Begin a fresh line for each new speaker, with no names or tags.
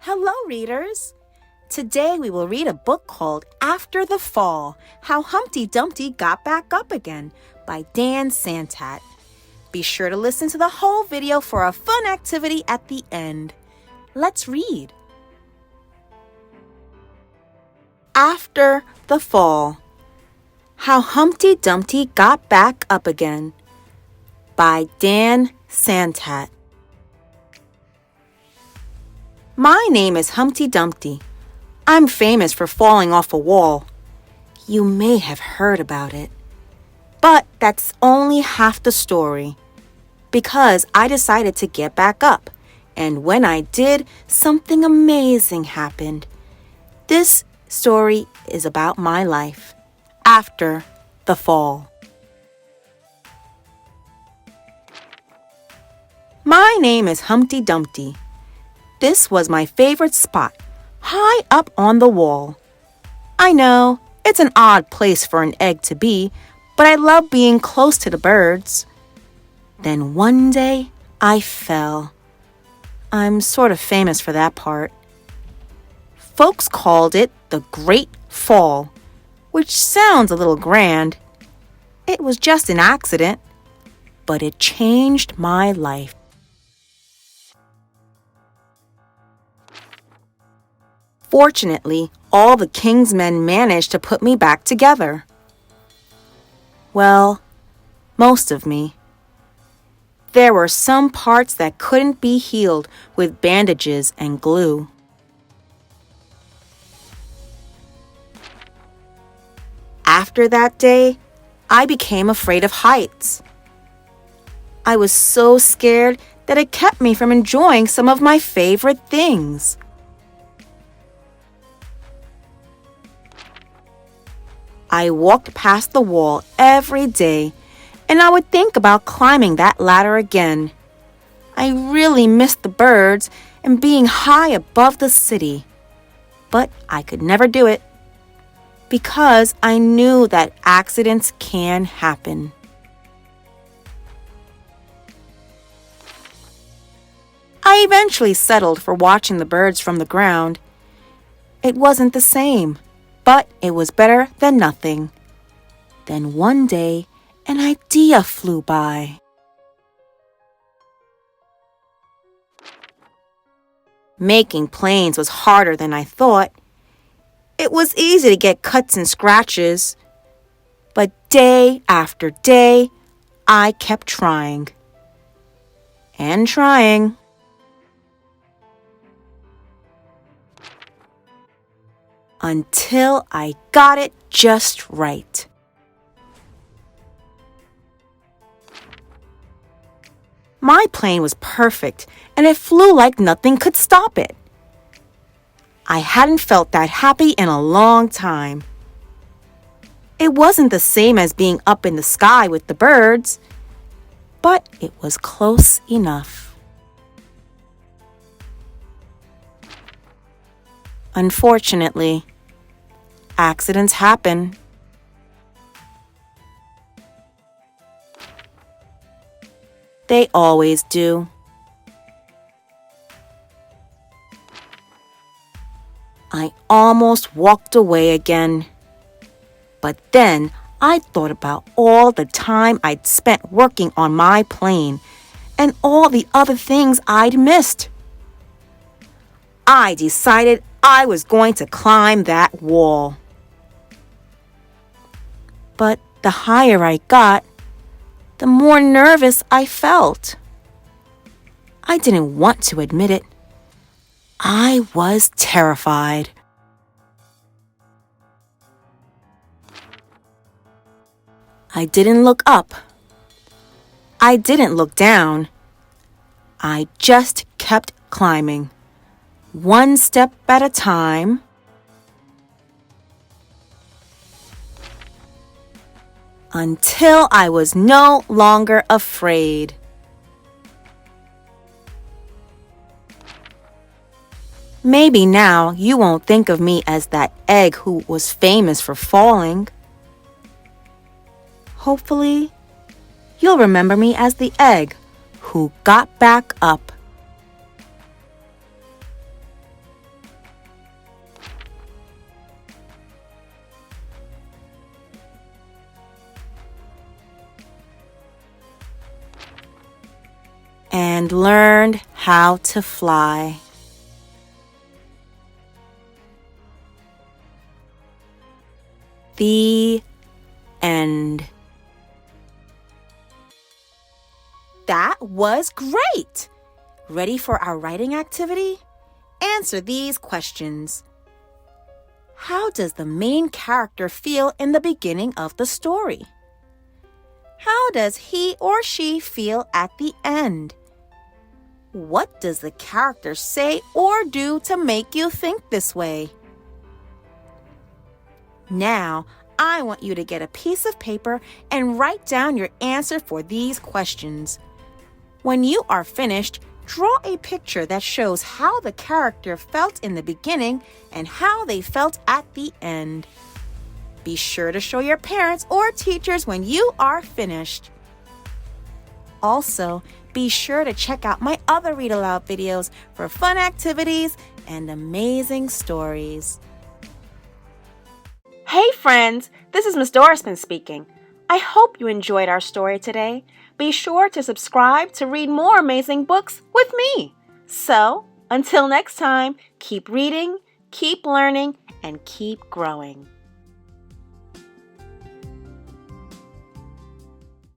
Hello, readers! Today we will read a book called After the Fall, How Humpty Dumpty Got Back Up Again by Dan Santat. Be sure to listen to the whole video for a fun activity at the end. Let's read. After the Fall, How Humpty Dumpty Got Back Up Again by Dan Santat. My name is Humpty Dumpty. I'm famous for falling off a wall. You may have heard about it. But that's only half the story. Because I decided to get back up. And when I did, something amazing happened. This story is about my life after the fall. My name is Humpty Dumpty. This was my favorite spot, high up on the wall. I know, it's an odd place for an egg to be, but I love being close to the birds. Then one day, I fell. I'm sort of famous for that part. Folks called it the Great Fall, which sounds a little grand. It was just an accident, but it changed my life. Fortunately, all the king's men managed to put me back together. Well, most of me. There were some parts that couldn't be healed with bandages and glue. After that day, I became afraid of heights. I was so scared that it kept me from enjoying some of my favorite things. I walked past the wall every day, and I would think about climbing that ladder again. I really missed the birds and being high above the city. But I could never do it, because I knew that accidents can happen. I eventually settled for watching the birds from the ground. It wasn't the same. But it was better than nothing. Then one day, an idea flew by. Making planes was harder than I thought. It was easy to get cuts and scratches. But day after day, I kept trying. And trying. Until I got it just right. My plane was perfect, and it flew like nothing could stop it. I hadn't felt that happy in a long time. It wasn't the same as being up in the sky with the birds, but it was close enough. Unfortunately, accidents happen. They always do. I almost walked away again. But then I thought about all the time I'd spent working on my plane and all the other things I'd missed. I decided I was going to climb that wall. But the higher I got, the more nervous I felt. I didn't want to admit it. I was terrified. I didn't look up. I didn't look down. I just kept climbing. One step at a time, until I was no longer afraid. Maybe now you won't think of me as that egg who was famous for falling. Hopefully, you'll remember me as the egg who got back up. and learned how to fly. The end. That was great! Ready for our writing activity? Answer these questions. How does the main character feel in the beginning of the story? How does he or she feel at the end? What does the character say or do to make you think this way? Now, I want you to get a piece of paper and write down your answer for these questions. When you are finished, draw a picture that shows how the character felt in the beginning and how they felt at the end. Be sure to show your parents or teachers when you are finished. Also, be sure to check out my other Read Aloud videos for fun activities and amazing stories. Hey friends, this is Miss Dorismond speaking. I hope you enjoyed our story today. Be sure to subscribe to read more amazing books with me. So, until next time, keep reading, keep learning, and keep growing.